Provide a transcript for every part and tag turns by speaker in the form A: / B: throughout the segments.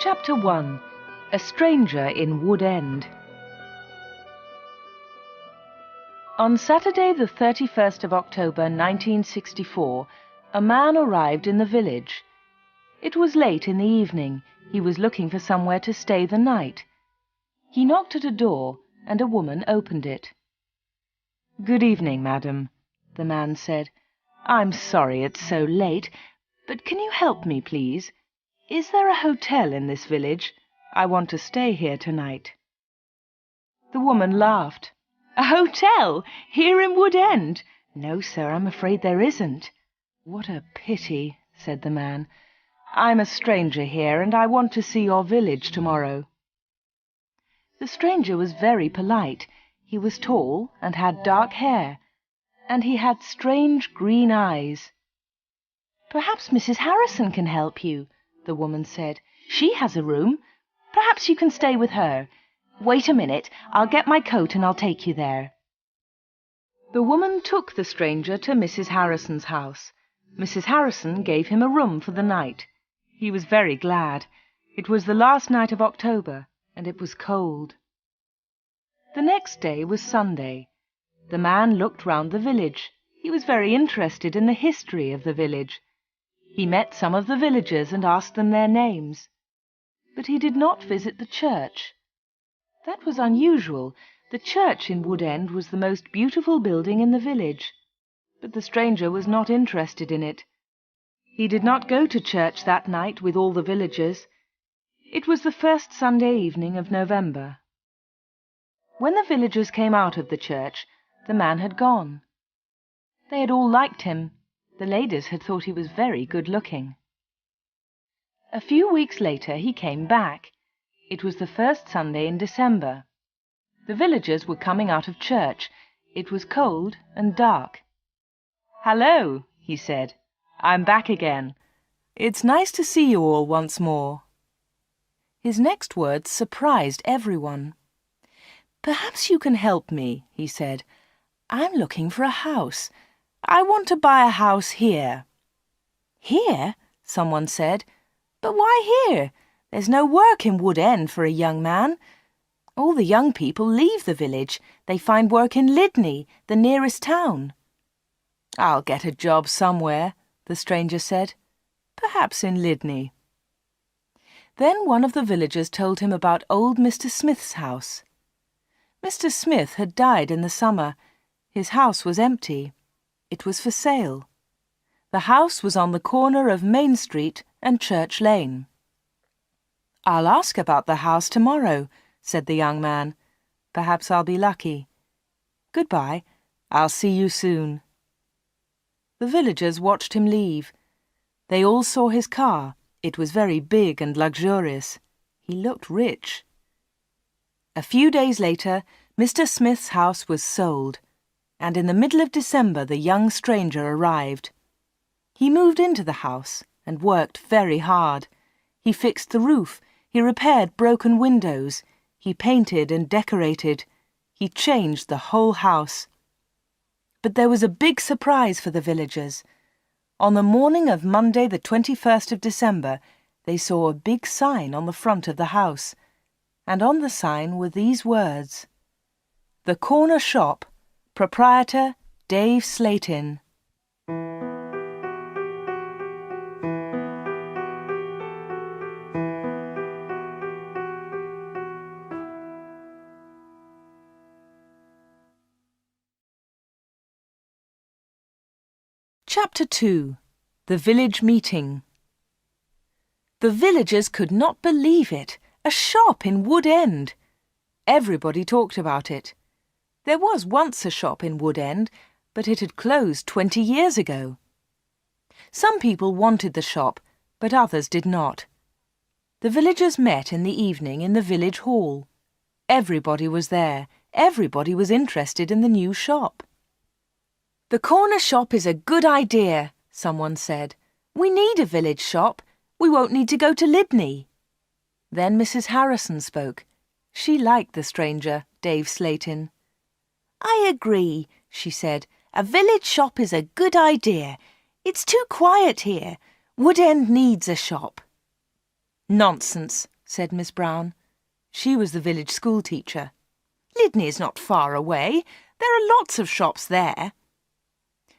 A: Chapter 1. A Stranger in Wood End. On Saturday the 31st of October 1964, a man arrived in the village. It was late in the evening. He was looking for somewhere to stay the night. He knocked at a door, and a woman opened it. "Good evening, madam," the man said. "I'm sorry it's so late, but can you help me, please? Is there a hotel in this village? I want to stay here tonight." The woman laughed. "A hotel? Here in Wood End? No, sir, I'm afraid there isn't." "What a pity," said the man. "I'm a stranger here, and I want to see your village tomorrow." The stranger was very polite. He was tall and had dark hair, and he had strange green eyes. "Perhaps Mrs. Harrison can help you," the woman said. "She has a room. Perhaps you can stay with her. Wait a minute. I'll get my coat and I'll take you there." The woman took the stranger to Mrs. Harrison's house. Mrs. Harrison gave him a room for the night. He was very glad. It was the last night of October, and it was cold. The next day was Sunday. The man looked round the village. He was very interested in the history of the village. He met some of the villagers and asked them their names. But he did not visit the church. That was unusual. The church in Wood End was the most beautiful building in the village. But the stranger was not interested in it. He did not go to church that night with all the villagers. It was the first Sunday evening of November. When the villagers came out of the church, the man had gone. They had all liked him. The ladies had thought he was very good-looking. A few weeks later he came back. It was the first Sunday in December. The villagers were coming out of church. It was cold and dark. "Hello," he said. "I'm back again. It's nice to see you all once more." His next words surprised everyone. "Perhaps you can help me," he said. "I'm looking for a house. I want to buy a house here." "Here?" someone said. "But why here? There's no work in Wood End for a young man. All the young people leave the village. They find work in Lydney, the nearest town." "I'll get a job somewhere," the stranger said. "Perhaps in Lydney." Then one of the villagers told him about old Mr. Smith's house. Mr. Smith had died in the summer. His house was empty. It was for sale. The house was on the corner of Main Street and Church Lane. "I'll ask about the house tomorrow," said the young man. "Perhaps I'll be lucky. Goodbye. I'll see you soon." The villagers watched him leave. They all saw his car. It was very big and luxurious. He looked rich. A few days later, Mr. Smith's house was sold, and in the middle of December the young stranger arrived. He moved into the house and worked very hard. He fixed the roof. He repaired broken windows. He painted and decorated. He changed the whole house. But there was a big surprise for the villagers. On the morning of Monday the 21st of December, they saw a big sign on the front of the house, and on the sign were these words: "The Corner Shop, Proprietor Dave Slatin." Chapter 2. The Village Meeting. The villagers could not believe it. A shop in Wood End. Everybody talked about it. There was once a shop in Wood End, but it had closed 20 years ago. Some people wanted the shop, but others did not. The villagers met in the evening in the village hall. Everybody was there. Everybody was interested in the new shop. "The corner shop is a good idea," someone said. "We need a village shop. We won't need to go to Lydney." Then Mrs. Harrison spoke. She liked the stranger, Dave Slatin. "I agree," she said. "A village shop is a good idea. It's too quiet here. Wood End needs a shop." Nonsense, said Miss Brown. She was the village school teacher. Lydney is not far away. There are lots of shops there.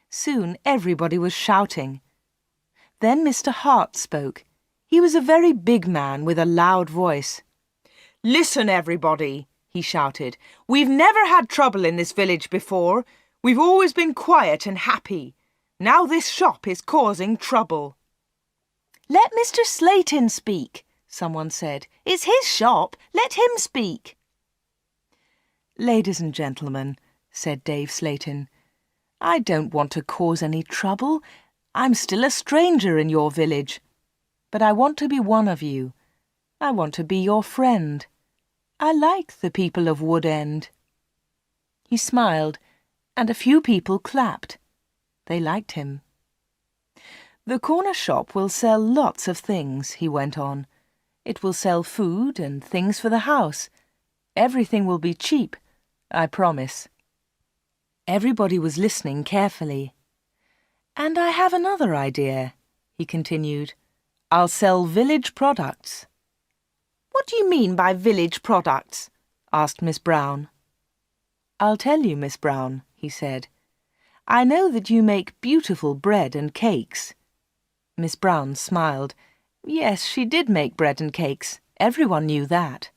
A: Soon everybody was shouting. Then Mr. Hart spoke. He was a very big man with a loud voice. "Listen, everybody," he shouted. "We've never had trouble in this village before. We've always been quiet and happy. Now this shop is causing trouble." "Let Mr. Slayton speak," someone said. "It's his shop. Let him speak." "Ladies and gentlemen," said Dave Slayton, "I don't want to cause any trouble. I'm still a stranger in your village. But I want to be one of you. I want to be your friend. I like the people of Wood End." He smiled, and a few people clapped. They liked him. "The corner shop will sell lots of things," he went on. "It will sell food and things for the house. Everything will be cheap, I promise." Everybody was listening carefully. "And I have another idea," he continued. "I'll sell village products." "What do you mean by village products?" asked Miss Brown. "I'll tell you, Miss Brown," he said. "I know that you make beautiful bread and cakes." Miss Brown smiled. Yes, she did make bread and cakes. Everyone knew that.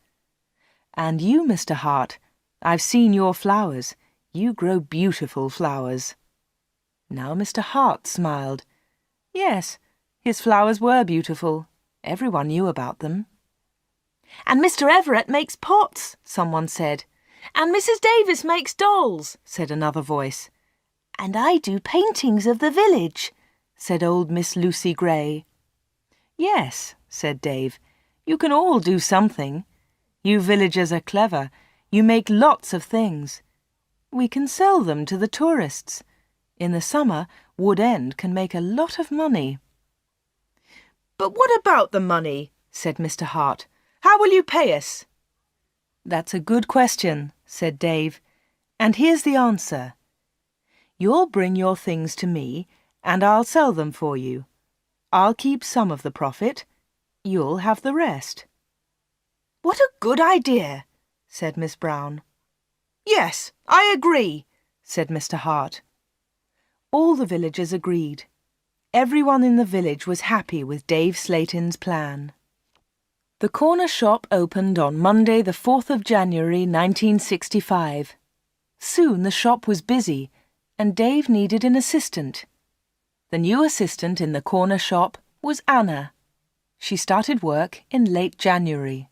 A: "And you, Mr. Hart, I've seen your flowers. You grow beautiful flowers." Now Mr. Hart smiled. Yes, his flowers were beautiful. Everyone knew about them. "And Mr. Everett makes pots," someone said. "And Mrs. Davis makes dolls," said another voice. "And I do paintings of the village," said old Miss Lucy Gray. "Yes," said Dave, "you can all do something. You villagers are clever. You make lots of things. We can sell them to the tourists. In the summer, Wood End can make a lot of money." "But what about the money?" said Mr. Hart. "How will you pay us?" "That's a good question," said Dave. "And here's the answer. You'll bring your things to me, and I'll sell them for you. I'll keep some of the profit. You'll have the rest." "What a good idea," said Miss Brown. "Yes, I agree," said Mr. Hart. All the villagers agreed. Everyone in the village was happy with Dave Slayton's plan. The corner shop opened on Monday the 4th of January 1965. Soon the shop was busy, and Dave needed an assistant. The new assistant in the corner shop was Anna. She started work in late January.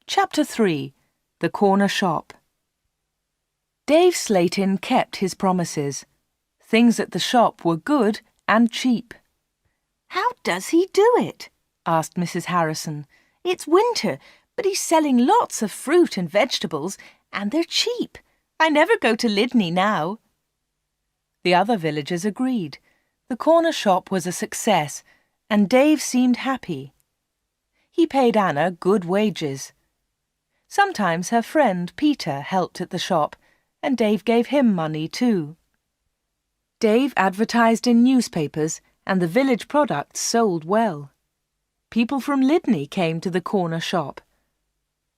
A: Chapter 3. The Corner Shop. Dave Slayton kept his promises. Things at the shop were good and cheap. "How does he do it?" asked Mrs. Harrison. "It's winter, but he's selling lots of fruit and vegetables, and they're cheap. I never go to Lydney now." The other villagers agreed. The corner shop was a success, and Dave seemed happy. He paid Anna good wages. Sometimes her friend Peter helped at the shop, and Dave gave him money too. Dave advertised in newspapers, and the village products sold well. People from Lydney came to the corner shop.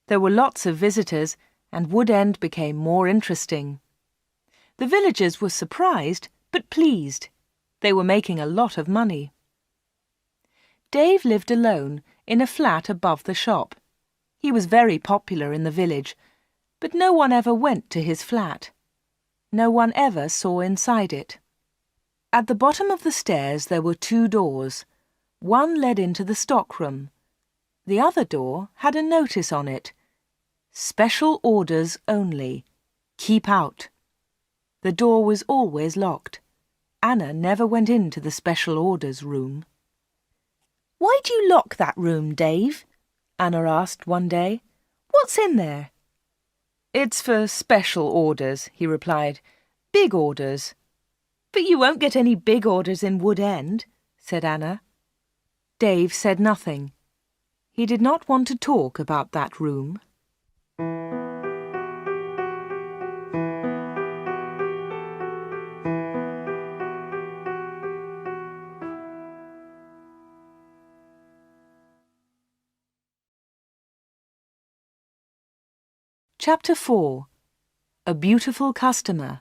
A: There were lots of visitors, and Wood End became more interesting. The villagers were surprised, but pleased. They were making a lot of money. Dave lived alone in a flat above the shop. He was very popular in the village, but no one ever went to his flat. No one ever saw inside it. At the bottom of the stairs there were 2 doors. One led into the stockroom. The other door had a notice on it. "Special orders only. Keep out." The door was always locked. Anna never went into the special orders room. "Why do you lock that room, Dave?" Anna asked one day. "What's in there?" "It's for special orders," he replied. "Big orders." "But you won't get any big orders in Wood End," said Anna. Dave said nothing. He did not want to talk about that room. Chapter 4. A Beautiful Customer.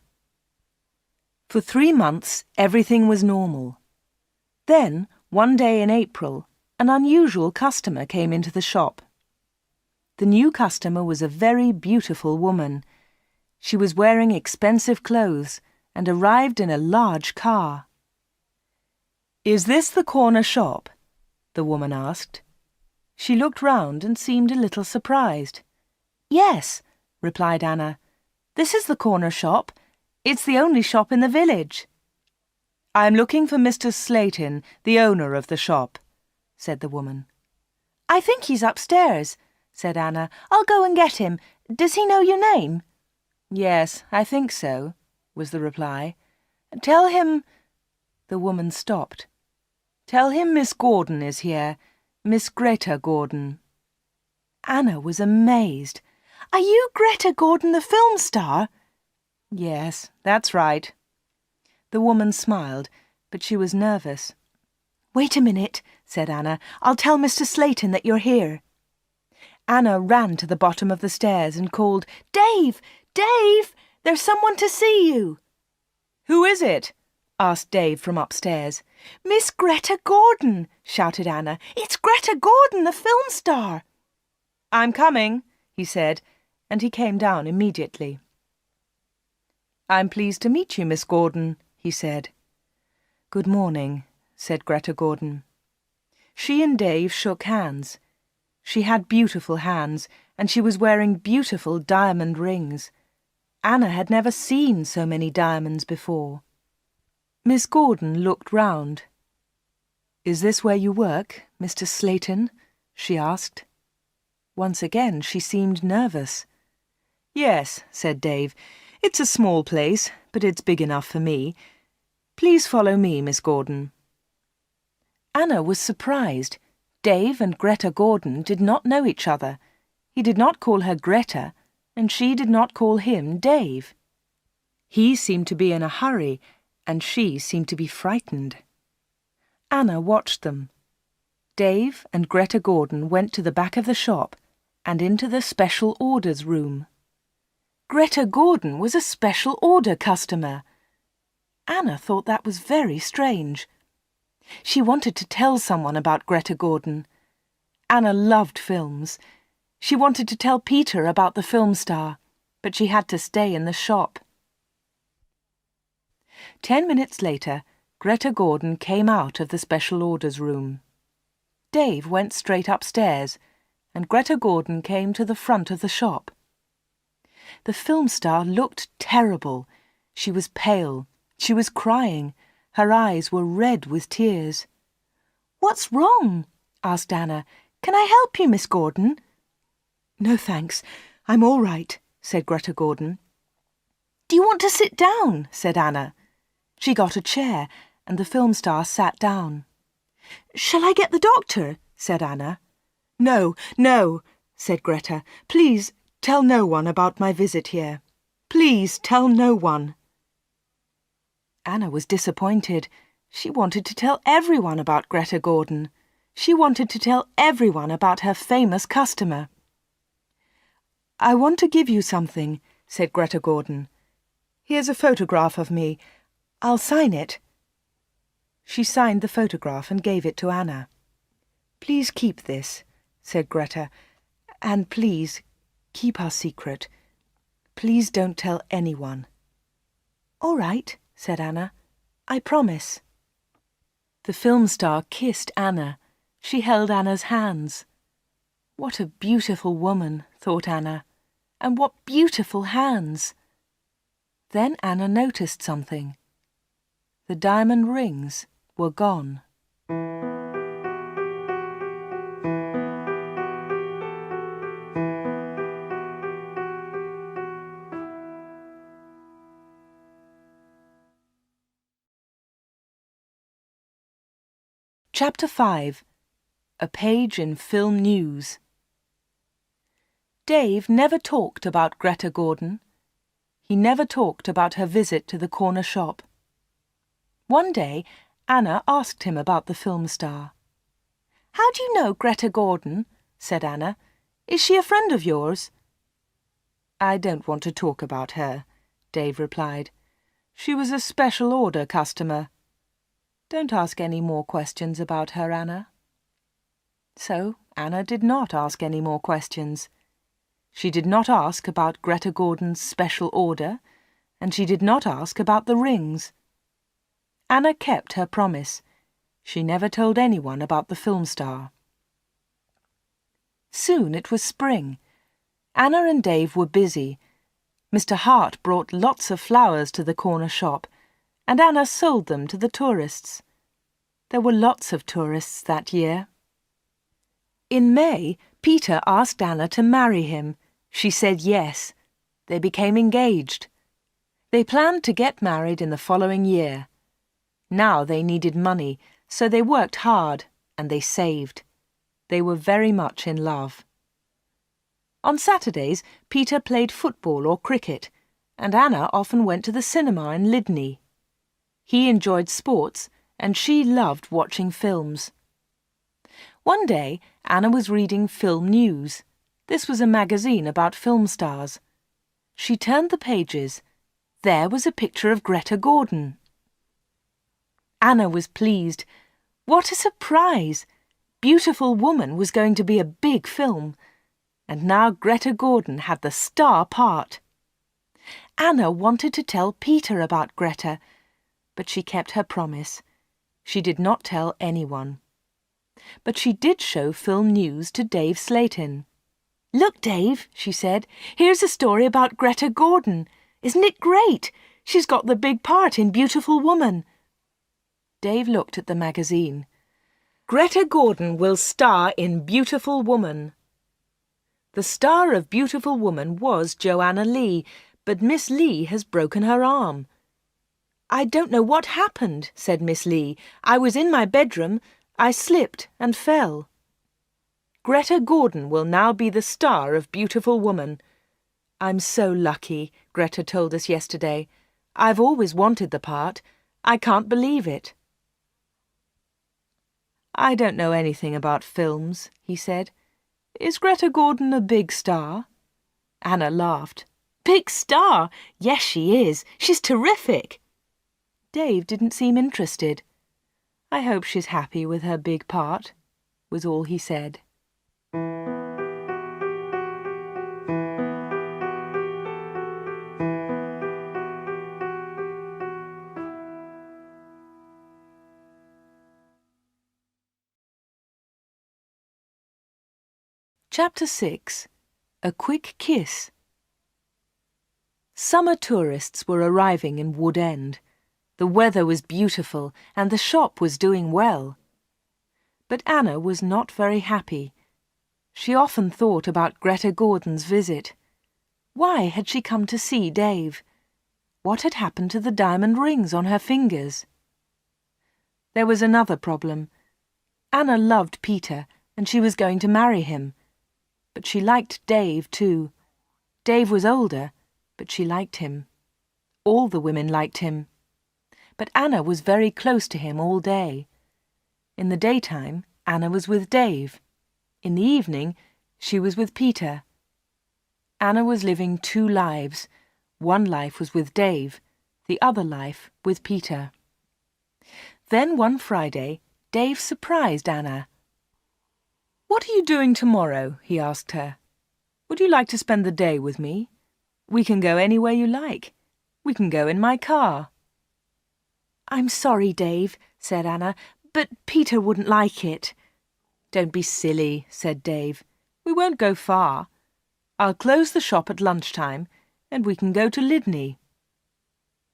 A: For 3 months, everything was normal. Then, one day in April, an unusual customer came into the shop. The new customer was a very beautiful woman. She was wearing expensive clothes and arrived in a large car. "Is this the corner shop?" the woman asked. She looked round and seemed a little surprised. "Yes," replied Anna. "This is the corner shop. It's the only shop in the village." "I'm looking for Mr. Slayton, the owner of the shop," said the woman. "I think he's upstairs," said Anna. "I'll go and get him. Does he know your name?" "Yes, I think so," was the reply. "Tell him—" The woman stopped. "Tell him Miss Gordon is here, Miss Greta Gordon." Anna was amazed. "Are you Greta Gordon, the film star?" "Yes, that's right." The woman smiled, but she was nervous. "Wait a minute," said Anna. "I'll tell Mr. Slayton that you're here." Anna ran to the bottom of the stairs and called, "Dave! Dave! There's someone to see you." "Who is it?" asked Dave from upstairs. "Miss Greta Gordon," shouted Anna. "It's Greta Gordon, the film star." "I'm coming," he said, and he came down immediately. "I'm pleased to meet you, Miss Gordon," he said. "Good morning," said Greta Gordon. She and Dave shook hands. She had beautiful hands, and she was wearing beautiful diamond rings. Anna had never seen so many diamonds before. Miss Gordon looked round. "Is this where you work, Mr. Slayton?" she asked. Once again she seemed nervous. "Yes," said Dave. "It's a small place, but it's big enough for me. Please follow me, Miss Gordon." Anna was surprised. Dave and Greta Gordon did not know each other. He did not call her Greta, and she did not call him Dave. He seemed to be in a hurry, and she seemed to be frightened. Anna watched them. Dave and Greta Gordon went to the back of the shop and into the special orders room. Greta Gordon was a special order customer. Anna thought that was very strange. She wanted to tell someone about Greta Gordon. Anna loved films. She wanted to tell Peter about the film star, but she had to stay in the shop. 10 minutes later, Greta Gordon came out of the special orders room. Dave went straight upstairs, and Greta Gordon came to the front of the shop. The film star looked terrible. She was pale. She was crying. Her eyes were red with tears. "What's wrong?" asked Anna. "Can I help you, Miss Gordon?" "No, thanks. I'm all right," said Greta Gordon. "Do you want to sit down?" said Anna. She got a chair, and the film star sat down. "Shall I get the doctor?" said Anna. "No, no," said Greta. "Please tell no one about my visit here. Please tell no one." Anna was disappointed. She wanted to tell everyone about Greta Gordon. She wanted to tell everyone about her famous customer. "I want to give you something," said Greta Gordon. "Here's a photograph of me. I'll sign it." She signed the photograph and gave it to Anna. "Please keep this," said Greta, "and please keep our secret. Please don't tell anyone." "All right," said Anna. "I promise." The film star kissed Anna. She held Anna's hands. What a beautiful woman, thought Anna, and what beautiful hands. Then Anna noticed something. The diamond rings were gone. Chapter 5. A page in film news. Dave never talked about Greta Gordon. He never talked about her visit to the corner shop. One day, Anna asked him about the film star. "How do you know Greta Gordon?" said Anna. "Is she a friend of yours?" "I don't want to talk about her," Dave replied. "She was a special order customer. Don't ask any more questions about her, Anna." So Anna did not ask any more questions. She did not ask about Greta Gordon's special order, and she did not ask about the rings. Anna kept her promise. She never told anyone about the film star. Soon it was spring. Anna and Dave were busy. Mr. Hart brought lots of flowers to the corner shop, and Anna sold them to the tourists. There were lots of tourists that year. In May, Peter asked Anna to marry him. She said yes. They became engaged. They planned to get married in the following year. Now they needed money, so they worked hard and they saved. They were very much in love. On Saturdays, Peter played football or cricket, and Anna often went to the cinema in Lydney. He enjoyed sports, and she loved watching films. One day, Anna was reading Film News. This was a magazine about film stars. She turned the pages. There was a picture of Greta Gordon. Anna was pleased. What a surprise! Beautiful Woman was going to be a big film, and now Greta Gordon had the star part. Anna wanted to tell Peter about Greta, but she kept her promise. She did not tell anyone. But she did show Film News to Dave Slayton. "Look, Dave," she said, "here's a story about Greta Gordon. Isn't it great? She's got the big part in Beautiful Woman." Dave looked at the magazine. "Greta Gordon will star in Beautiful Woman." The star of Beautiful Woman was Joanna Lee, but Miss Lee has broken her arm. "I don't know what happened," said Miss Lee. "I was in my bedroom. I slipped and fell." Greta Gordon will now be the star of Beautiful Woman. "I'm so lucky," Greta told us yesterday. "I've always wanted the part. I can't believe it." "I don't know anything about films," he said. "Is Greta Gordon a big star?" Anna laughed. "Big star? Yes, she is. She's terrific." Dave didn't seem interested. "I hope she's happy with her big part," was all he said. Chapter 6. A Quick Kiss. Summer tourists were arriving in Wood End. The weather was beautiful and the shop was doing well. But Anna was not very happy. She often thought about Greta Gordon's visit. Why had she come to see Dave? What had happened to the diamond rings on her fingers? There was another problem. Anna loved Peter and she was going to marry him. But she liked Dave too. Dave was older, but she liked him. All the women liked him. But Anna was very close to him all day. In the daytime, Anna was with Dave. In the evening, she was with Peter. Anna was living two lives. One life was with Dave, the other life with Peter. Then one Friday, Dave surprised Anna. "What are you doing tomorrow?" he asked her. "Would you like to spend the day with me? We can go anywhere you like. We can go in my car." "I'm sorry, Dave," said Anna, "but Peter wouldn't like it." "Don't be silly," said Dave. "We won't go far. I'll close the shop at lunchtime, and we can go to Lydney."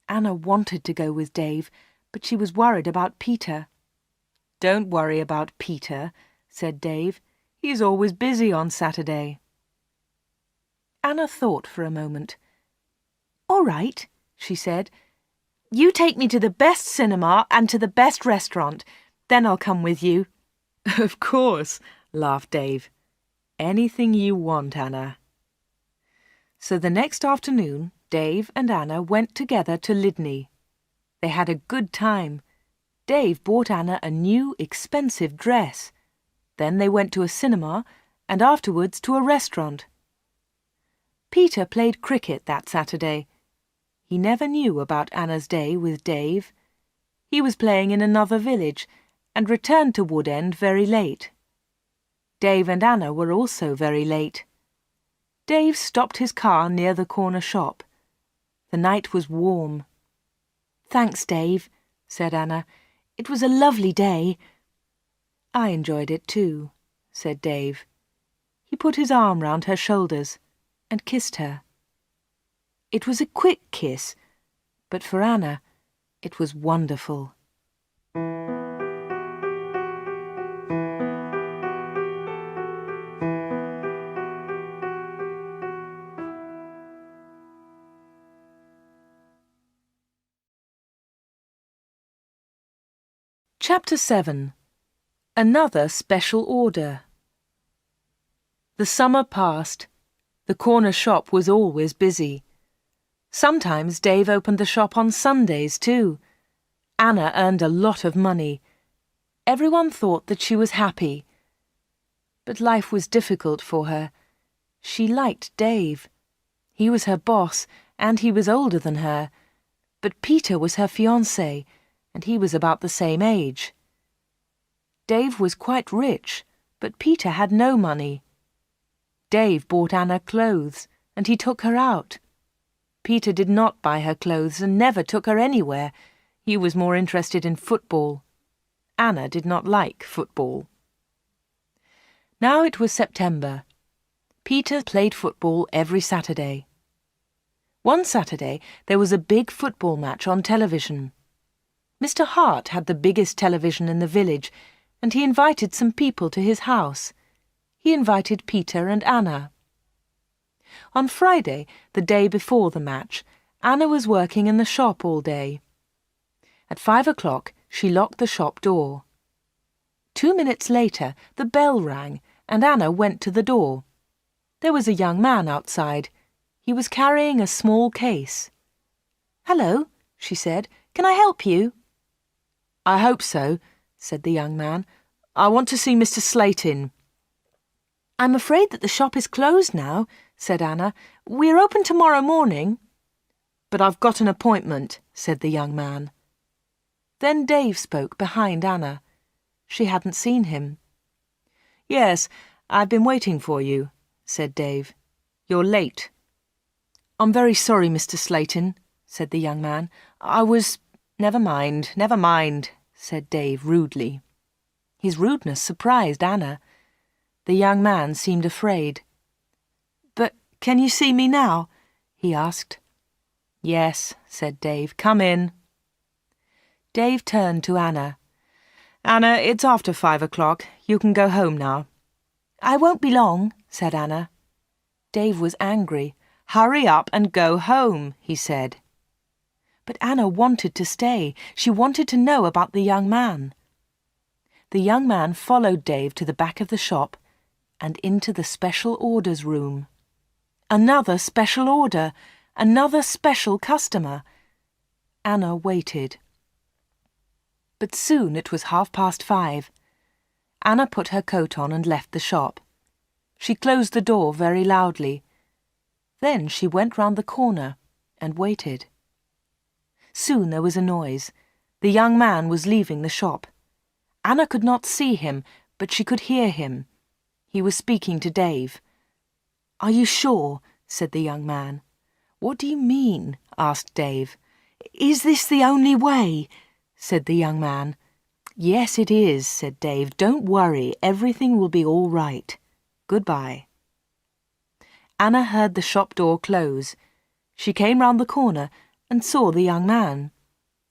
A: Anna wanted to go with Dave, but she was worried about Peter. "Don't worry about Peter," said Dave. "He's always busy on Saturday." Anna thought for a moment. "All right," she said. "You take me to the best cinema and to the best restaurant. Then I'll come with you." Of course, laughed Dave. Anything you want, Anna. So the next afternoon, Dave and Anna went together to Lydney. They had a good time. Dave bought Anna a new, expensive dress. Then they went to a cinema and afterwards to a restaurant. Peter played cricket that Saturday. He never knew about Anna's day with Dave. He was playing in another village and returned to Woodend very late. Dave and Anna were also very late. Dave stopped his car near the corner shop. The night was warm. "Thanks, Dave," said Anna. "It was a lovely day." "I enjoyed it too," said Dave. He put his arm round her shoulders and kissed her. It was a quick kiss, but for Anna, it was wonderful. Chapter 7. Another Special Order. The summer passed. The corner shop was always busy. Sometimes Dave opened the shop on Sundays too. Anna earned a lot of money. Everyone thought that she was happy. But life was difficult for her. She liked Dave. He was her boss, and he was older than her. But Peter was her fiancé, and he was about the same age. Dave was quite rich, but Peter had no money. Dave bought Anna clothes, and he took her out. Peter did not buy her clothes and never took her anywhere. He was more interested in football. Anna did not like football. Now it was September. Peter played football every Saturday. One Saturday there was a big football match on television. Mr. Hart had the biggest television in the village, and he invited some people to his house. He invited Peter and Anna. On Friday, the day before the match, Anna was working in the shop all day. At 5 o'clock, she locked the shop door. 2 minutes later, the bell rang, and Anna went to the door. There was a young man outside. He was carrying a small case. "Hello," she said. "Can I help you?" "I hope so," said the young man. "I want to see Mr. Slayton." "I'm afraid that the shop is closed now," said Anna. "We're open tomorrow morning." "But I've got an appointment," said the young man. Then Dave spoke behind Anna. She hadn't seen him. "Yes, I've been waiting for you," said Dave. "You're late." "I'm very sorry, Mr. Slayton," said the young man. "I was—" Never mind," said Dave rudely. His rudeness surprised Anna. The young man seemed afraid. "But can you see me now?" he asked. "Yes," said Dave. "Come in." Dave turned to Anna. "Anna, it's after 5 o'clock. You can go home now." "I won't be long," said Anna. Dave was angry. "Hurry up and go home," he said. But Anna wanted to stay. She wanted to know about the young man. The young man followed Dave to the back of the shop and into the special orders room. Another special order, another special customer. Anna waited. But soon it was 5:30. Anna put her coat on and left the shop. She closed the door very loudly. Then she went round the corner and waited. Soon there was a noise. The young man was leaving the shop. Anna could not see him, but she could hear him. He was speaking to Dave. "Are you sure?" said the young man. "What do you mean?" asked Dave. "Is this the only way?" said the young man. "Yes, it is," said Dave. "Don't worry, everything will be all right. Goodbye." Anna heard the shop door close. She came round the corner and saw the young man.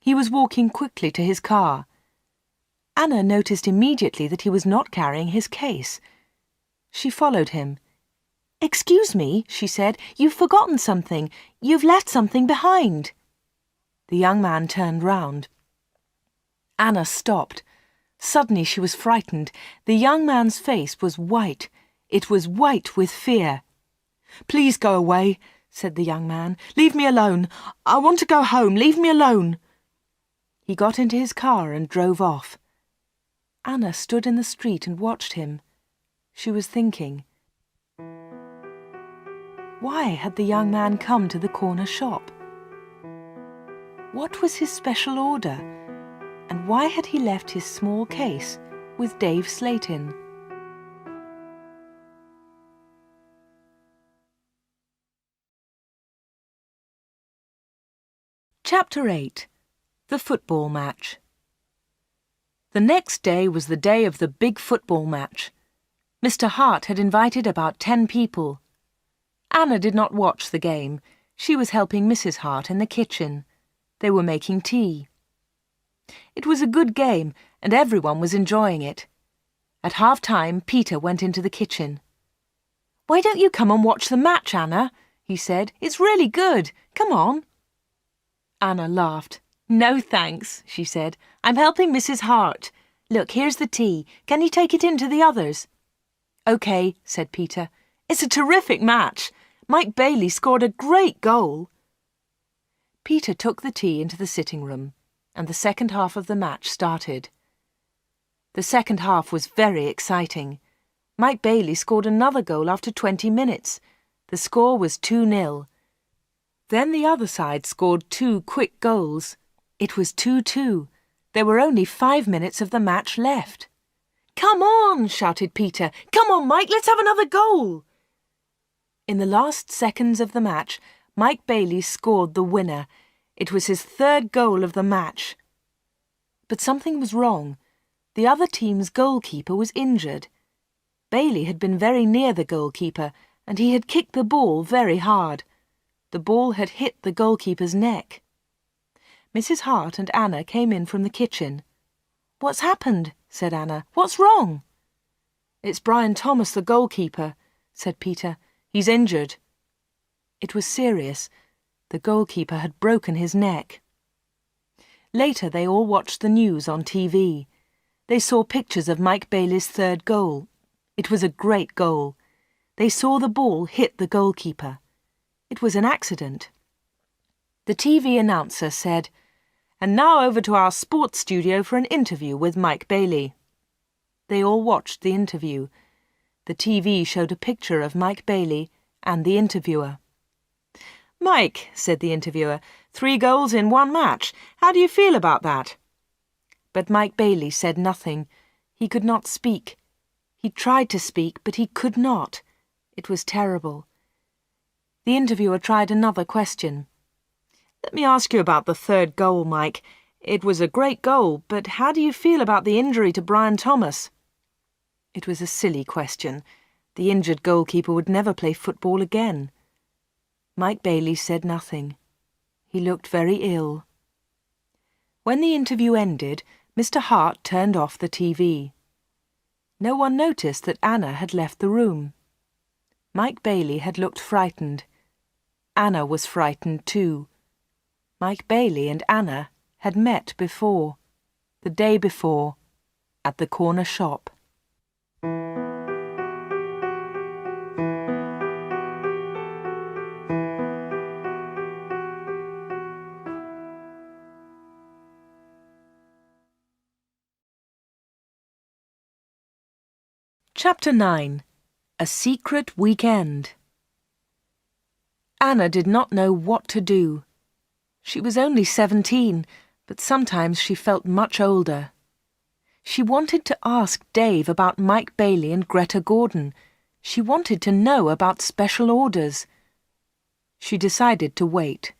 A: He was walking quickly to his car. Anna noticed immediately that he was not carrying his case. She followed him. "Excuse me," she said, "you've forgotten something. You've left something behind." The young man turned round. Anna stopped. Suddenly she was frightened. The young man's face was white. It was white with fear. "Please go away," said the young man. "Leave me alone. I want to go home. Leave me alone." He got into his car and drove off. Anna stood in the street and watched him. She was thinking. Why had the young man come to the corner shop? What was his special order? And why had he left his small case with Dave Slate in? Chapter 8. The Football Match. The next day was the day of the big football match. Mr. Hart had invited about 10 people. Anna did not watch the game. She was helping Mrs. Hart in the kitchen. They were making tea. It was a good game, and everyone was enjoying it. At half-time, Peter went into the kitchen. "Why don't you come and watch the match, Anna?" he said. "It's really good. Come on." Anna laughed. "No, thanks," she said. "I'm helping Mrs. Hart. Look, here's the tea. Can you take it in to the others?" "OK," said Peter. "It's a terrific match. Mike Bailey scored a great goal." Peter took the tea into the sitting room, and the second half of the match started. The second half was very exciting. Mike Bailey scored another goal after 20 minutes. The score was 2-0. Then the other side scored 2 quick goals. It was 2-2. There were only 5 minutes of the match left. "Come on," shouted Peter. "Come on, Mike, let's have another goal." In the last seconds of the match, Mike Bailey scored the winner. It was his 3rd goal of the match. But something was wrong. The other team's goalkeeper was injured. Bailey had been very near the goalkeeper, and he had kicked the ball very hard. The ball had hit the goalkeeper's neck. Mrs. Hart and Anna came in from the kitchen. "What's happened?" said Anna. "What's wrong?" "It's Brian Thomas, the goalkeeper," said Peter. "He's injured." It was serious. The goalkeeper had broken his neck. Later they all watched the news on TV. They saw pictures of Mike Bailey's 3rd goal. It was a great goal. They saw the ball hit the goalkeeper. It was an accident. The TV announcer said, "And now over to our sports studio for an interview with Mike Bailey." They all watched the interview. The TV showed a picture of Mike Bailey and the interviewer. "Mike," said the interviewer, 3 goals in 1 match. How do you feel about that?" But Mike Bailey said nothing. He could not speak. He tried to speak, but he could not. It was terrible. The interviewer tried another question. "Let me ask you about the 3rd goal, Mike. It was a great goal, but how do you feel about the injury to Brian Thomas?" It was a silly question. The injured goalkeeper would never play football again. Mike Bailey said nothing. He looked very ill. When the interview ended, Mr. Hart turned off the TV. No one noticed that Anna had left the room. Mike Bailey had looked frightened. Anna was frightened too. Mike Bailey and Anna had met before, the day before, at the corner shop. Chapter 9. A Secret Weekend. Anna did not know what to do. She was only 17, but sometimes she felt much older. She wanted to ask Dave about Mike Bailey and Greta Gordon. She wanted to know about special orders. She decided to wait.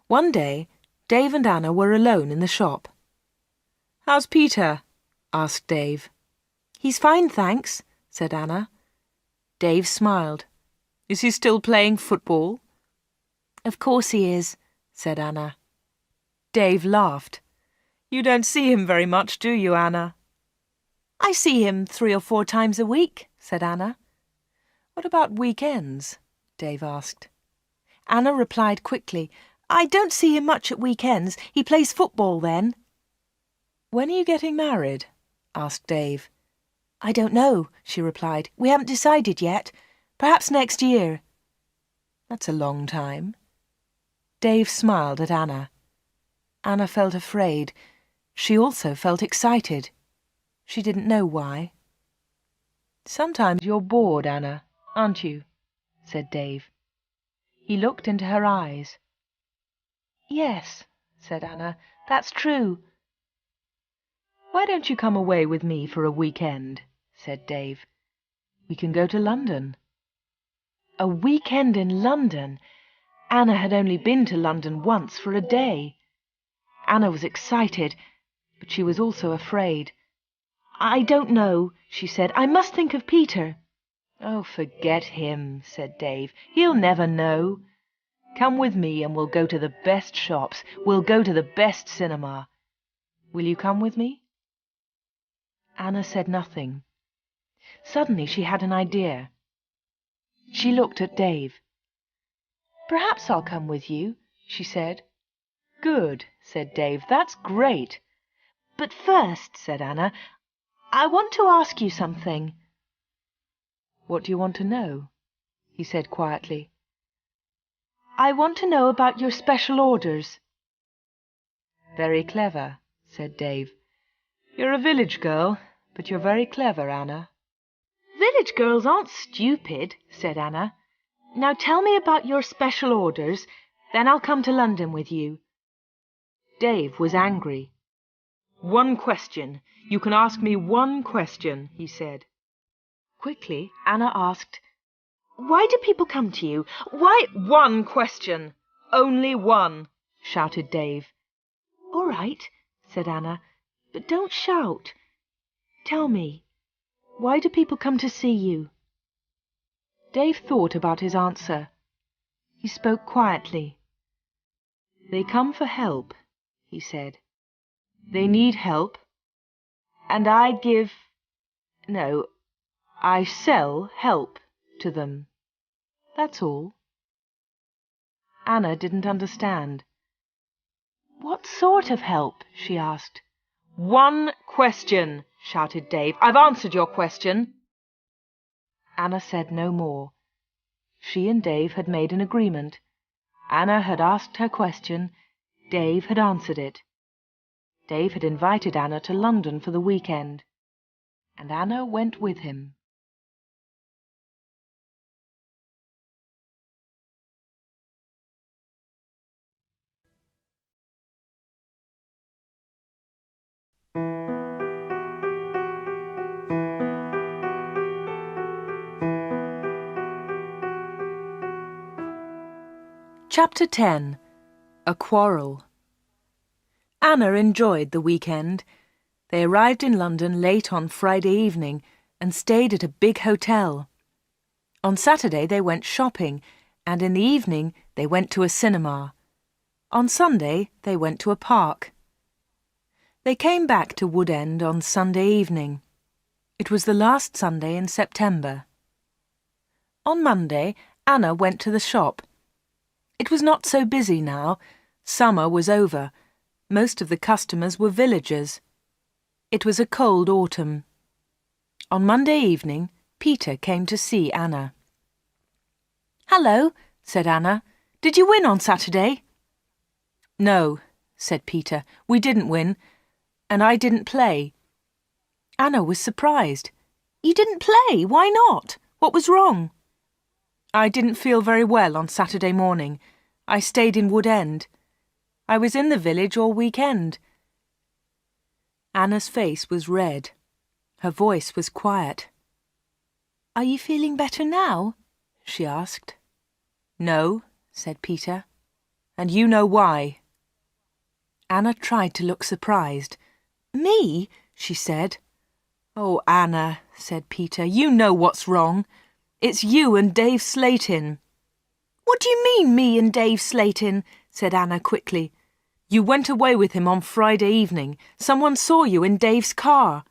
A: One day, Dave and Anna were alone in the shop. "How's Peter?" asked Dave. "He's fine, thanks," said Anna. Dave smiled. "Is he still playing football?" "Of course he is," said Anna. Dave laughed. "You don't see him very much, do you, Anna?" "I see him 3 or 4 times a week," said Anna. "What about weekends?" Dave asked. Anna replied quickly, "I don't see him much at weekends. He plays football then." "When are you getting married?" asked Dave. "I don't know," she replied. "We haven't decided yet. Perhaps next year." "That's a long time." Dave smiled at Anna. Anna felt afraid. She also felt excited. She didn't know why. "Sometimes you're bored, Anna, aren't you?" said Dave. He looked into her eyes. "Yes," said Anna, "that's true." "Why don't you come away with me for a weekend?" said Dave. "We can go to London." A weekend in London! Anna had only been to London once for a day. Anna was excited, but she was also afraid. "I don't know," she said. "I must think of Peter." "Oh, forget him," said Dave. "He'll never know. Come with me and we'll go to the best shops. We'll go to the best cinema. Will you come with me?" Anna said nothing. Suddenly she had an idea. She looked at Dave. "Perhaps I'll come with you," she said. "Good," said Dave. "That's great." "But first," said Anna, "I want to ask you something." "What do you want to know?" he said quietly. "I want to know about your special orders." "Very clever," said Dave. "You're a village girl, but you're very clever, Anna." "Village girls aren't stupid," said Anna. "Now tell me about your special orders, then I'll come to London with you." Dave was angry. "One question. You can ask me one question," he said. Quickly, Anna asked, "Why do people come to you? Why—" "One question! Only one!" shouted Dave. "All right," said Anna, "but don't shout. Tell me, why do people come to see you?" Dave thought about his answer. He spoke quietly. "They come for help," he said. "They need help, and I sell help to them. That's all." Anna didn't understand. "What sort of help?" she asked. "One question!" shouted Dave. "I've answered your question." Anna said no more. She and Dave had made an agreement. Anna had asked her question. Dave had answered it. Dave had invited Anna to London for the weekend, and Anna went with him. Chapter 10. A Quarrel. Anna enjoyed the weekend. They arrived in London late on Friday evening and stayed at a big hotel. On Saturday they went shopping, and in the evening they went to a cinema. On Sunday they went to a park. They came back to Wood End on Sunday evening. It was the last Sunday in September. On Monday, Anna went to the shop. It was not so busy now. Summer was over. Most of the customers were villagers. It was a cold autumn. On Monday evening, Peter came to see Anna. "Hello," said Anna. "Did you win on Saturday?" "No," said Peter. "We didn't win, and I didn't play." Anna was surprised. "You didn't play? Why not? What was wrong?" "I didn't feel very well on Saturday morning. I stayed in Wood End. I was in the village all weekend." Anna's face was red. Her voice was quiet. "Are you feeling better now?" she asked. "No," said Peter, "and you know why." Anna tried to look surprised. "Me?" she said. "Oh, Anna," said Peter, "you know what's wrong. It's you and Dave Slatin." "What do you mean, me and Dave Slatin?" said Anna quickly. "You went away with him on Friday evening. Someone saw you in Dave's car."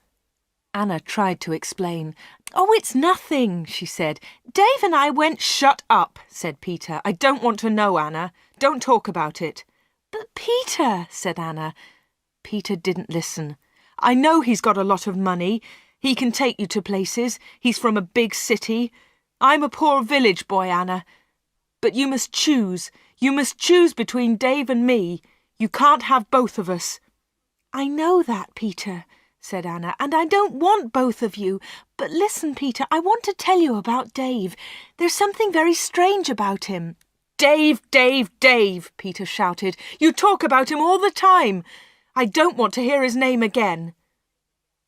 A: Anna tried to explain. "Oh, it's nothing," she said. "Dave and I went—" "Shut up," said Peter. "I don't want to know, Anna. Don't talk about it." "But Peter," said Anna. Peter didn't listen.
B: I know he's got a lot of money. He can take you to places. He's from a big city. I'm a poor village boy, Anna. But you must choose. You must choose between Dave and me. You can't have both of us."
A: "I know that, Peter," said Anna, "and I don't want both of you. But listen, Peter, I want to tell you about Dave. There's something very strange about him."
B: "Dave, Dave, Dave," Peter shouted. "You talk about him all the time. I don't want to hear his name again."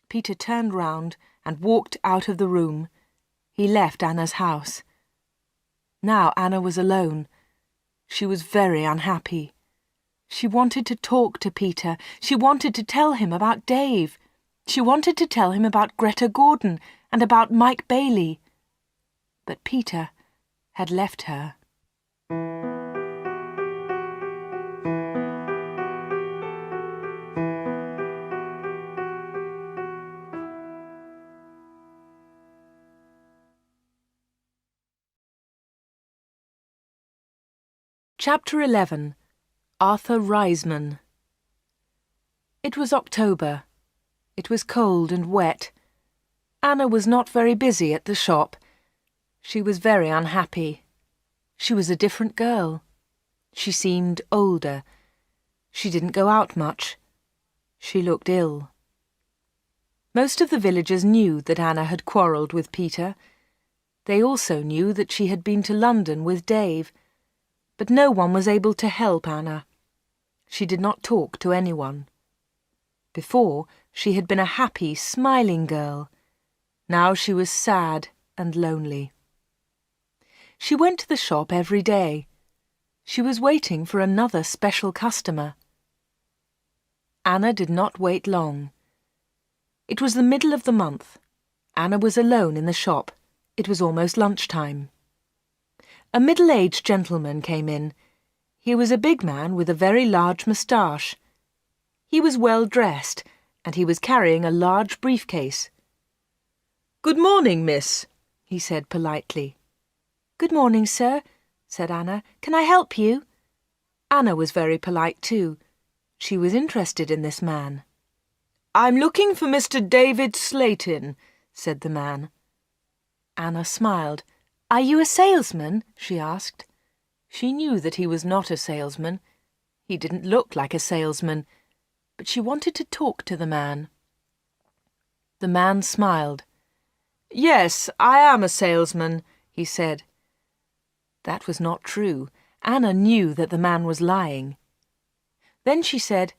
A: Peter turned round and walked out of the room. He left Anna's house. Now Anna was alone. She was very unhappy. She wanted to talk to Peter. She wanted to tell him about Dave. She wanted to tell him about Greta Gordon and about Mike Bailey. But Peter had left her. Chapter 11. Arthur Riseman. It was October. It was cold and wet. Anna was not very busy at the shop. She was very unhappy. She was a different girl. She seemed older. She didn't go out much. She looked ill. Most of the villagers knew that Anna had quarrelled with Peter. They also knew that she had been to London with Dave. But no one was able to help Anna. She did not talk to anyone. Before, she had been a happy, smiling girl. Now she was sad and lonely. She went to the shop every day. She was waiting for another special customer. Anna did not wait long. It was the middle of the month. Anna was alone in the shop. It was almost lunchtime. A middle-aged gentleman came in. He was a big man with a very large moustache. He was well dressed, and he was carrying a large briefcase.
B: "Good morning, miss," he said politely.
A: "Good morning, sir," said Anna. "Can I help you?" Anna was very polite too. She was interested in this man.
B: "I'm looking for Mr. David Slatin," said the man.
A: Anna smiled. "Are you a salesman?" she asked. She knew that he was not a salesman. He didn't look like a salesman, but she wanted to talk to the man. The man smiled.
B: "Yes, I am a salesman," he said.
A: That was not true. Anna knew that the man was lying. Then she said,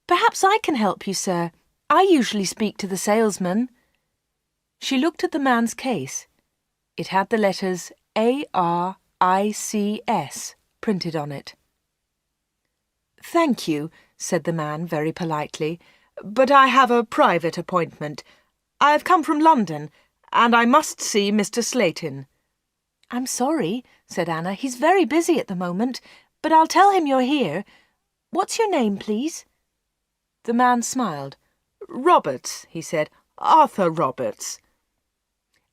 A: "Perhaps I can help you, sir. I usually speak to the salesman." She looked at the man's case. It had the letters ARICS printed on it.
B: "Thank you," said the man very politely, "but I have a private appointment. I have come from London, and I must see Mr. Slatin."
A: "I'm sorry," said Anna. "He's very busy at the moment, but I'll tell him you're here. What's your name, please?"
B: The man smiled. "Roberts," he said. "Arthur Roberts."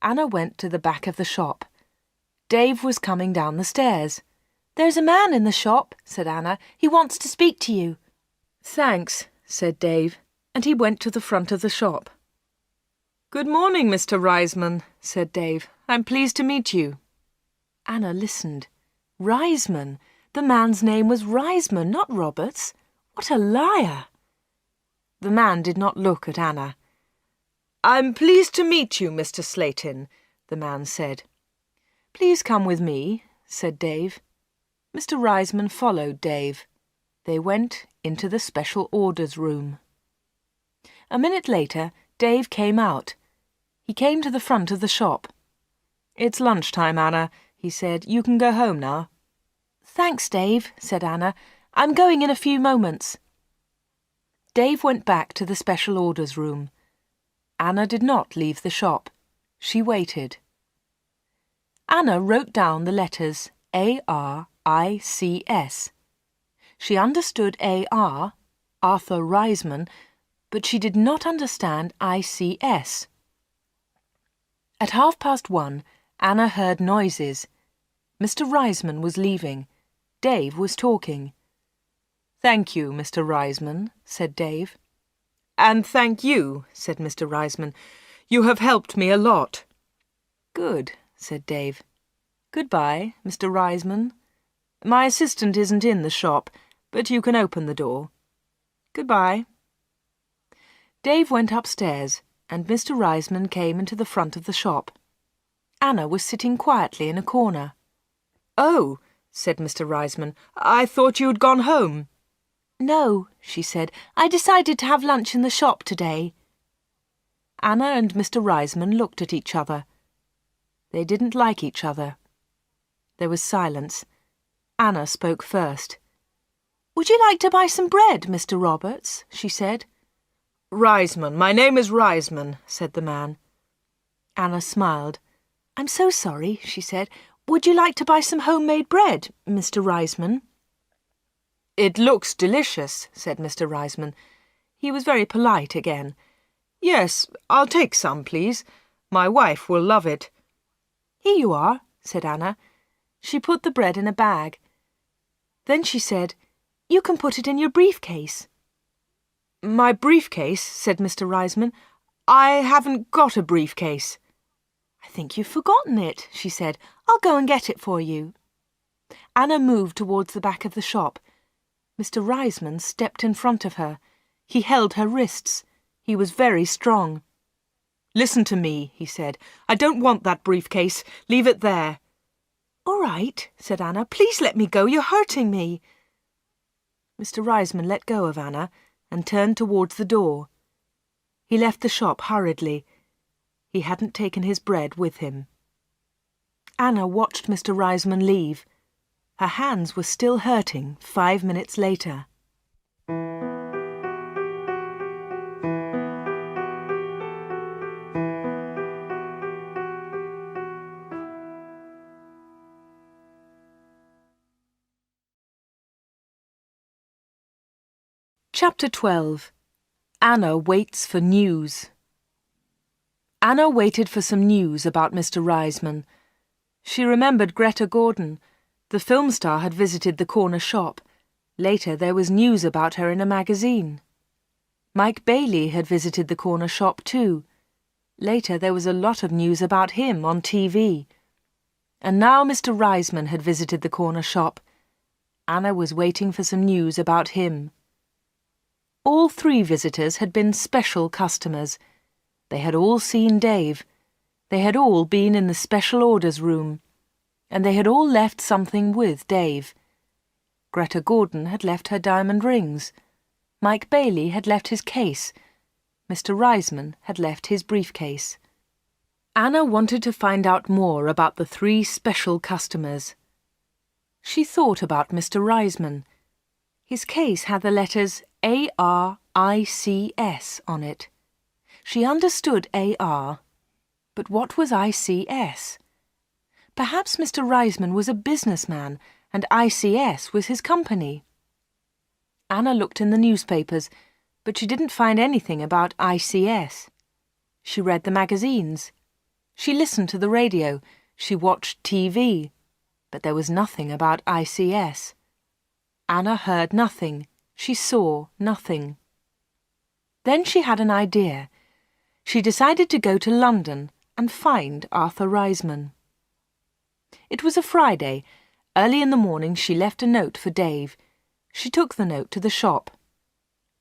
A: Anna went to the back of the shop. Dave was coming down the stairs. "There's a man in the shop," said Anna. "He wants to speak to you."
B: "Thanks," said Dave, and he went to the front of the shop. "Good morning, Mr. Riseman," said Dave. "I'm pleased to meet you."
A: Anna listened. Riseman! The man's name was Riseman, not Roberts. What a liar! The man did not look at Anna.
B: "I'm pleased to meet you, Mr. Slatin," the man said.
A: "Please come with me," said Dave. Mr. Riseman followed Dave. They went into the special orders room. A minute later, Dave came out. He came to the front of the shop.
B: "It's lunchtime, Anna," he said. "You can go home now."
A: "Thanks, Dave," said Anna. "I'm going in a few moments." Dave went back to the special orders room. Anna did not leave the shop. She waited. Anna wrote down the letters ARICS. She understood AR, Arthur Riseman, but she did not understand ICS. At 1:30, Anna heard noises. Mr. Riseman was leaving. Dave was talking.
B: "Thank you, Mr. Riseman," said Dave. "And thank you," said Mr. Reisman. "You have helped me a lot." "Good," said Dave. "Goodbye, Mr. Reisman. My assistant isn't in the shop, but you can open the door. Goodbye." Dave went upstairs, and Mr. Reisman came into the front of the shop. Anna was sitting quietly in a corner. "Oh," said Mr. Reisman, "I thought you had gone home."
A: "No," she said. "I decided to have lunch in the shop today."
B: Anna and Mr. Reisman looked at each other. They didn't like each other. There was silence. Anna spoke first.
A: "Would you like to buy some bread, Mr. Roberts?" she said.
B: "Reisman, my name is Reisman," said the man.
A: Anna smiled. "I'm so sorry," she said. "Would you like to buy some homemade bread, Mr. Reisman?"
B: "It looks delicious," said Mr. Reisman. He was very polite again. "Yes, I'll take some, please. My wife will love it."
A: "Here you are," said Anna. She put the bread in a bag. Then she said, "You can put it in your briefcase."
B: "My briefcase?" said Mr. Reisman. "I haven't got a briefcase."
A: "I think you've forgotten it," she said. "I'll go and get it for you." Anna moved towards the back of the shop. Mr. Reisman stepped in front of her. He held her wrists. He was very strong.
B: "Listen to me," he said. "I don't want that briefcase. Leave it there."
A: "All right," said Anna. "Please let me go. You're hurting me."
B: Mr. Reisman let go of Anna and turned towards the door. He left the shop hurriedly. He hadn't taken his bread with him. Anna watched Mr. Reisman leave. Her hands were still hurting 5 minutes later. Chapter 12. Anna waits for news. Anna waited for some news about Mr. Reisman. She remembered Greta Gordon. The film star had visited the corner shop. Later there was news about her in a magazine. Mike Bailey had visited the corner shop too. Later there was a lot of news about him on TV. And now Mr. Reisman had visited the corner shop. Anna was waiting for some news about him. All 3 visitors had been special customers. They had all seen Dave. They had all been in the special orders room. And they had all left something with Dave. Greta Gordon had left her diamond rings. Mike Bailey had left his case. Mr. Reisman had left his briefcase. Anna wanted to find out more about the 3 special customers. She thought about Mr. Reisman. His case had the letters ARICS on it. She understood AR, but what was ICS? Perhaps Mr. Reisman was a businessman and ICS was his company. Anna looked in the newspapers, but she didn't find anything about ICS. She read the magazines. She listened to the radio. She watched TV. But there was nothing about ICS. Anna heard nothing. She saw nothing. Then she had an idea. She decided to go to London and find Arthur Reisman. It was a Friday. Early in the morning she left a note for Dave. She took the note to the shop.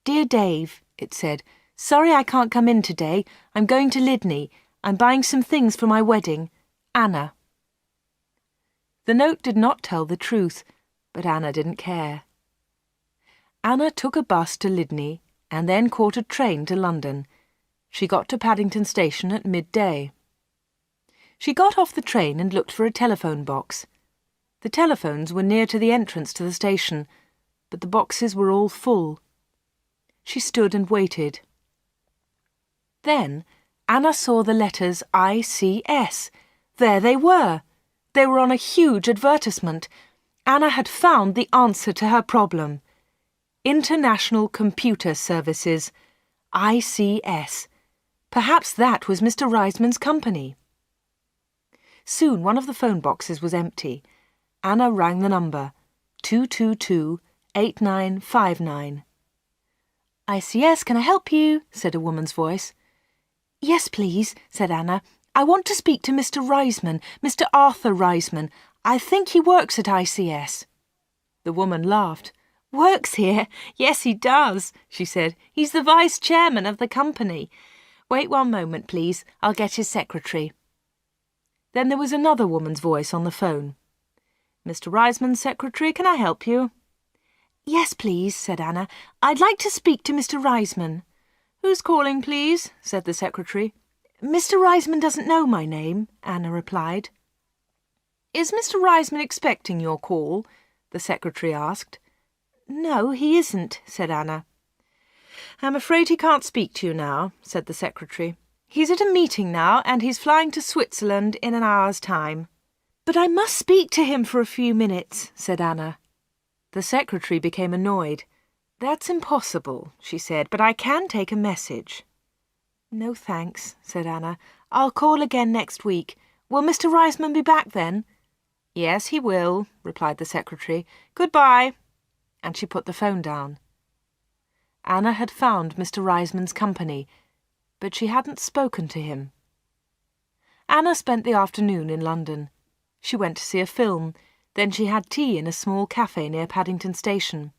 B: "Dear Dave," it said, "sorry I can't come in today. I'm going to Lydney. I'm buying some things for my wedding. Anna." The note did not tell the truth, but Anna didn't care. Anna took a bus to Lydney and then caught a train to London. She got to Paddington Station at midday. She got off the train and looked for a telephone box. The telephones were near to the entrance to the station, but the boxes were all full. She stood and waited. Then Anna saw the letters ICS. There they were. They were on a huge advertisement. Anna had found the answer to her problem. International Computer Services, ICS. Perhaps that was Mr. Reisman's company. Soon one of the phone boxes was empty. Anna rang the number, 222-8959. ICS, can I help you? Said a woman's voice. Yes, please, said Anna. I want to speak to Mr. Reisman, Mr. Arthur Reisman. I think he works at ICS. The woman laughed. Works here? Yes, he does, she said. He's the vice chairman of the company. Wait one moment, please. I'll get his secretary. Then there was another woman's voice on the phone. Mr. Reisman's secretary, can I help you? Yes, please, said Anna. I'd like to speak to Mr. Reisman. Who's calling, please? Said the secretary. Mr. Reisman doesn't know my name, Anna replied. Is Mr. Reisman expecting your call? The secretary asked. No, he isn't, said Anna. I'm afraid he can't speak to you now, said the secretary. He's at a meeting now, and he's flying to Switzerland in an hour's time. But I must speak to him for a few minutes, said Anna. The secretary became annoyed. That's impossible, she said, but I can take a message. No thanks, said Anna. I'll call again next week. Will Mr. Reisman be back then? Yes, he will, replied the secretary. Goodbye. And she put the phone down. Anna had found Mr. Reisman's company, but she hadn't spoken to him. Anna spent the afternoon in London. She went to see a film, then she had tea in a small cafe near Paddington Station.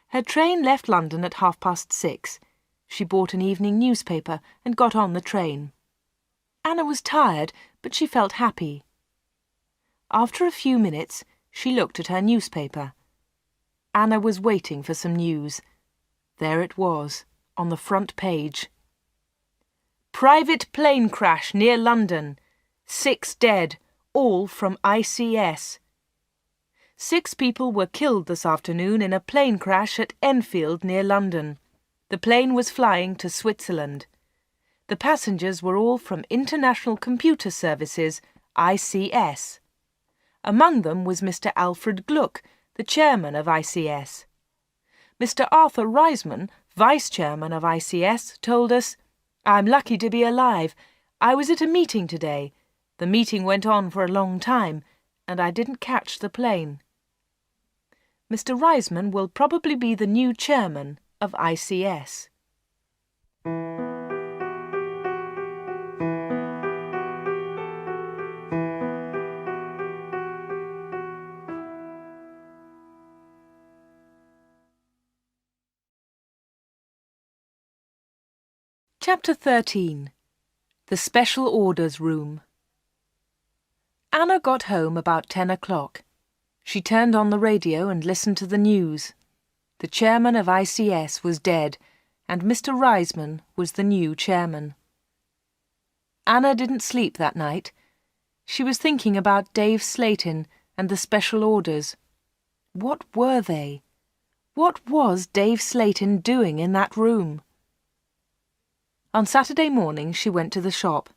B: Her train left London at 6:30. She bought an evening newspaper and got on the train. Anna was tired, but she felt happy. After a few minutes, she looked at her newspaper. Anna was waiting for some news. There it was, on the front page. Private plane crash near London. 6 dead, all from ICS. 6 people were killed this afternoon in a plane crash at Enfield near London. The plane was flying to Switzerland. The passengers were all from International Computer Services, ICS. Among them was Mr. Alfred Gluck, the chairman of ICS. Mr. Arthur Reisman, vice chairman of ICS, told us, I'm lucky to be alive. I was at a meeting today. The meeting went on for a long time, and I didn't catch the plane. Mr. Reisman will probably be the new chairman of ICS. Chapter 13. The Special Orders Room. Anna got home about 10 o'clock. She turned on the radio and listened to the news. The chairman of ICS was dead, and Mr. Reisman was the new chairman. Anna didn't sleep that night. She was thinking about Dave Slayton and the special orders. What were they? What was Dave Slayton doing in that room? On Saturday morning she went to the shop.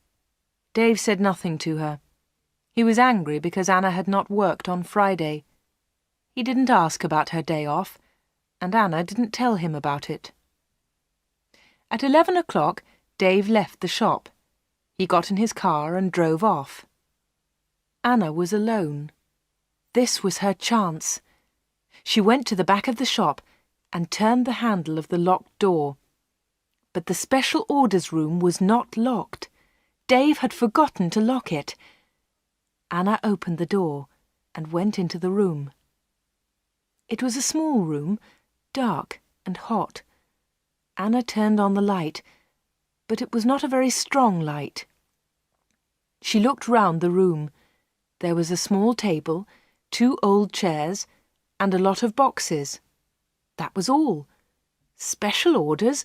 B: Dave said nothing to her. He was angry because Anna had not worked on Friday. He didn't ask about her day off, and Anna didn't tell him about it. At 11 o'clock, Dave left the shop. He got in his car and drove off. Anna was alone. This was her chance. She went to the back of the shop and turned the handle of the locked door. But the special orders room was not locked. Dave had forgotten to lock it. Anna opened the door and went into the room. It was a small room, dark and hot. Anna turned on the light, but it was not a very strong light. She looked round the room. There was a small table, 2 old chairs, and a lot of boxes. That was all. Special orders?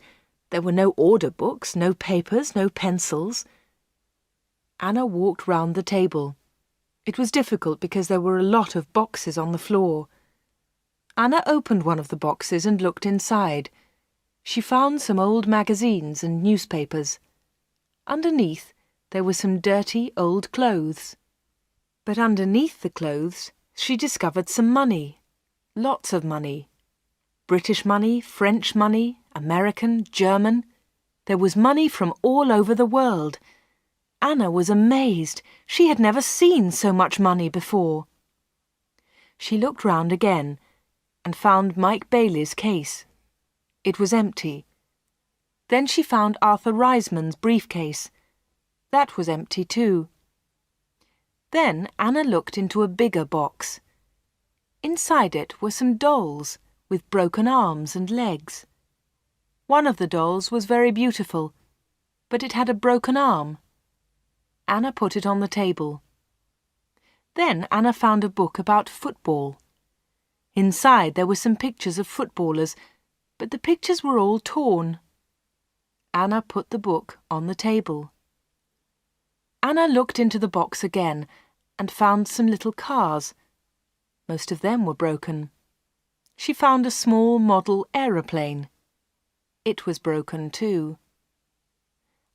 B: There were no order books, no papers, no pencils. Anna walked round the table. It was difficult because there were a lot of boxes on the floor. Anna opened one of the boxes and looked inside. She found some old magazines and newspapers. Underneath, there were some dirty old clothes. But underneath the clothes, she discovered some money. Lots of money. British money, French money, American, German. There was money from all over the world. Anna was amazed. She had never seen so much money before. She looked round again and found Mike Bailey's case. It was empty. Then she found Arthur Reisman's briefcase. That was empty too. Then Anna looked into a bigger box. Inside it were some dolls with broken arms and legs. One of the dolls was very beautiful, but it had a broken arm. Anna put it on the table. Then Anna found a book about football. Inside there were some pictures of footballers, but the pictures were all torn. Anna put the book on the table. Anna looked into the box again and found some little cars. Most of them were broken. She found a small model aeroplane. It was broken too.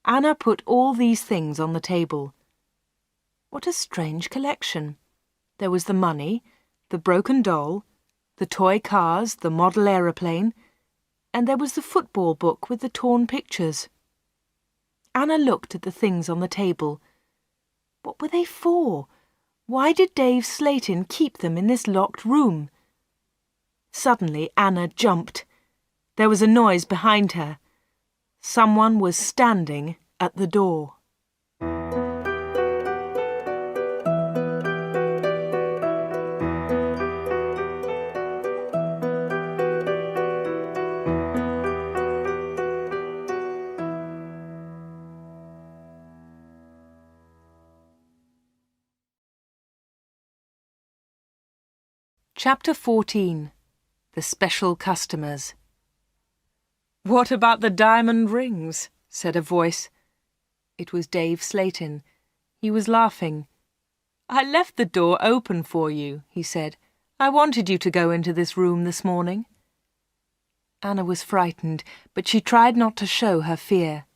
B: Anna put all these things on the table. What a strange collection. There was the money, the broken doll, the toy cars, the model aeroplane, and there was the football book with the torn pictures. Anna looked at the things on the table. What were they for? Why did Dave Slayton keep them in this locked room? Suddenly Anna jumped. There was a noise behind her. Someone was standing at the door. Chapter 14. The Special Customers. "What about the diamond rings?" said a voice. It was Dave Slayton. He was laughing. "I left the door open for you," he said. "I wanted you to go into this room this morning." Anna was frightened, but she tried not to show her fear.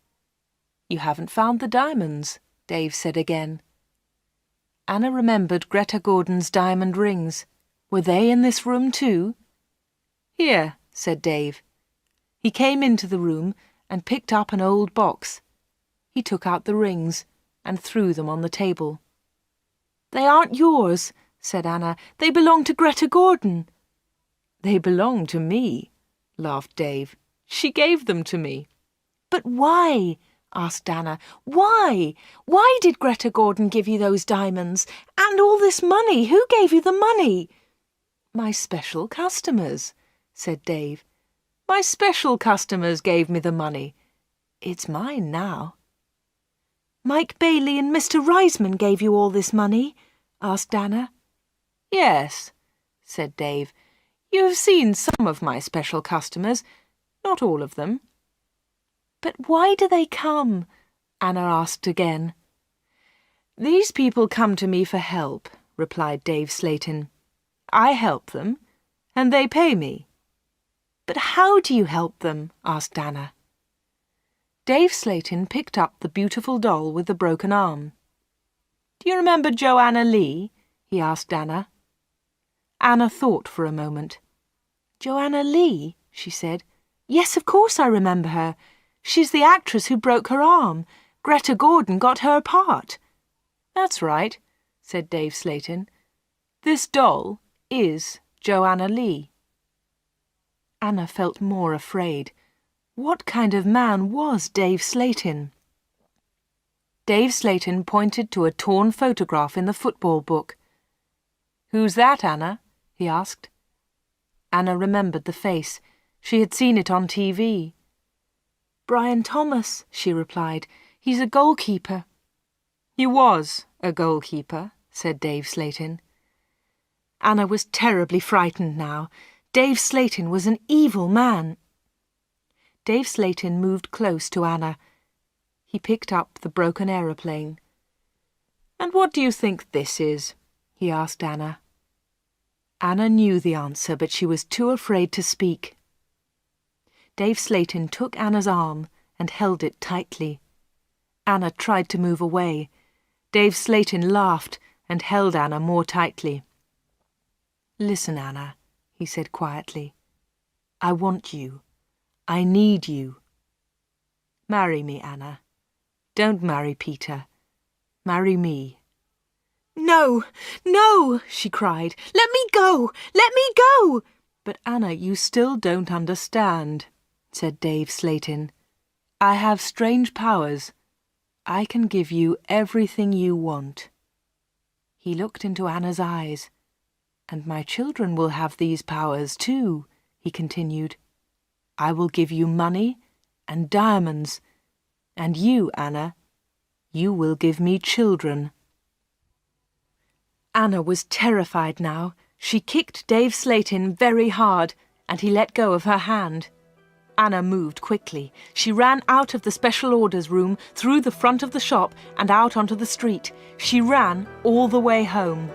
B: "You haven't found the diamonds," Dave said again. Anna remembered Greta Gordon's diamond rings. Were they in this room too? "Here," said Dave. He came into the room and picked up an old box. He took out the rings and threw them on the table. "They aren't yours," said Anna. "They belong to Greta Gordon." "They belong to me," laughed Dave. "She gave them to me." "But why?" asked Anna. "Why? Why did Greta Gordon give you those diamonds? And all this money? Who gave you the money?" "My special customers," said Dave. "My special customers gave me the money. It's mine now." "Mike Bailey and Mr. Reisman gave you all this money?" asked Anna. "Yes," said Dave. "You have seen some of my special customers, not all of them." "But why do they come?" Anna asked again. "These people come to me for help," replied Dave Slayton. "I help them, and they pay me." "But how do you help them?" asked Anna. Dave Slayton picked up the beautiful doll with the broken arm. "Do you remember Joanna Lee?" he asked Anna. Anna thought for a moment. "Joanna Lee?" she said. "Yes, of course I remember her. She's the actress who broke her arm. Greta Gordon got her part." "That's right," said Dave Slayton. "This doll is Joanna Lee." Anna felt more afraid. What kind of man was Dave Slayton? Dave Slayton pointed to a torn photograph in the football book. "Who's that, Anna?" he asked. Anna remembered the face. She had seen it on TV. "Brian Thomas," she replied. "He's a goalkeeper." "He was a goalkeeper," said Dave Slayton. Anna was terribly frightened now. Dave Slayton was an evil man. Dave Slayton moved close to Anna. He picked up the broken aeroplane. "And what do you think this is?" he asked Anna. Anna knew the answer, but she was too afraid to speak. Dave Slayton took Anna's arm and held it tightly. Anna tried to move away. Dave Slayton laughed and held Anna more tightly. "Listen, Anna," he said quietly. "I want you. I need you. Marry me, Anna. Don't marry Peter. Marry me." "No, no," she cried. "Let me go! Let me go!" "But Anna, you still don't understand," said Dave Slayton. "I have strange powers. I can give you everything you want." He looked into Anna's eyes. "And my children will have these powers too," he continued. "I will give you money and diamonds, and you, Anna, you will give me children." Anna was terrified now. She kicked Dave Slayton very hard, and he let go of her hand. Anna moved quickly. She ran out of the special orders room, through the front of the shop, and out onto the street. She ran all the way home.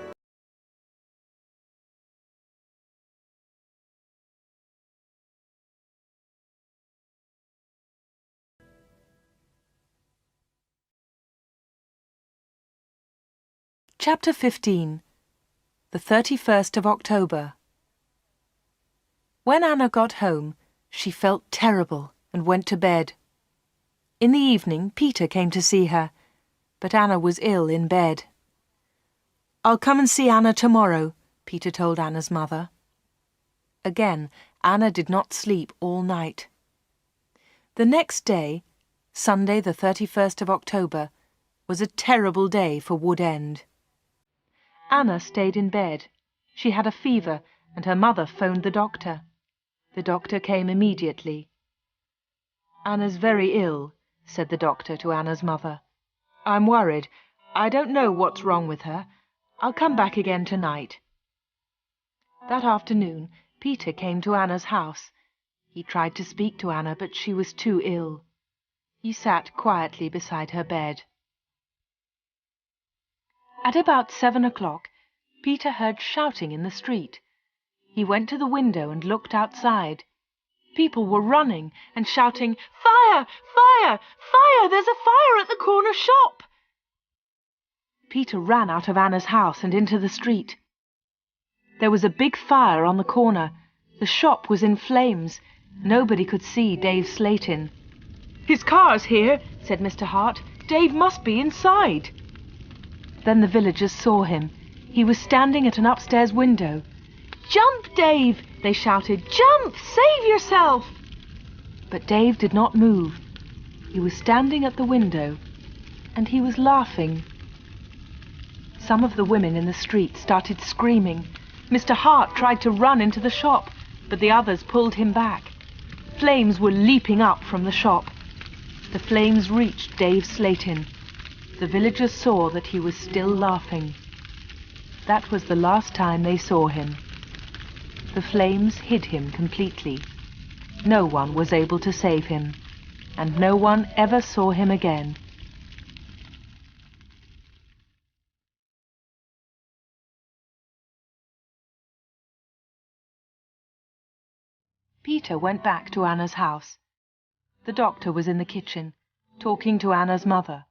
B: Chapter 15. The 31st of October. When Anna got home, she felt terrible and went to bed. In the evening, Peter came to see her, but Anna was ill in bed. "I'll come and see Anna tomorrow," Peter told Anna's mother. Again, Anna did not sleep all night. The next day, Sunday the 31st of October, was a terrible day for Wood End. Anna stayed in bed. She had a fever, and her mother phoned the doctor. The doctor came immediately. "Anna's very ill," said the doctor to Anna's mother. "I'm worried. I don't know what's wrong with her. I'll come back again tonight." That afternoon, Peter came to Anna's house. He tried to speak to Anna, but she was too ill. He sat quietly beside her bed. At about 7 o'clock, Peter heard shouting in the street. He went to the window and looked outside. People were running and shouting, "Fire! Fire! Fire! There's a fire at the corner shop!" Peter ran out of Anna's house and into the street. There was a big fire on the corner. The shop was in flames. Nobody could see Dave Slayton. "His car's here," said Mr. Hart. "Dave must be inside." Then the villagers saw him. He was standing at an upstairs window. "Jump, Dave!" they shouted. "Jump! Save yourself!" But Dave did not move. He was standing at the window, and he was laughing. Some of the women in the street started screaming. Mr. Hart tried to run into the shop, but the others pulled him back. Flames were leaping up from the shop. The flames reached Dave Slayton. The villagers saw that he was still laughing. That was the last time they saw him. The flames hid him completely. No one was able to save him, and no one ever saw him again. Peter went back to Anna's house. The doctor was in the kitchen, talking to Anna's mother.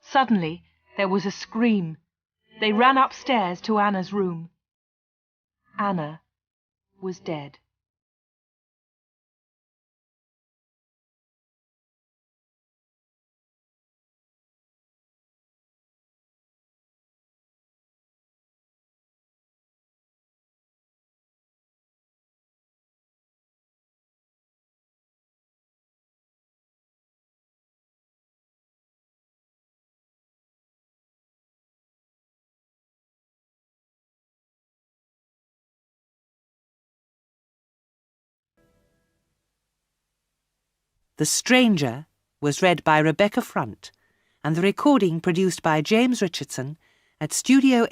B: Suddenly, there was a scream. They ran upstairs to Anna's room. Anna was dead.
C: The Stranger was read by Rebecca Front, and the recording produced by James Richardson at Studio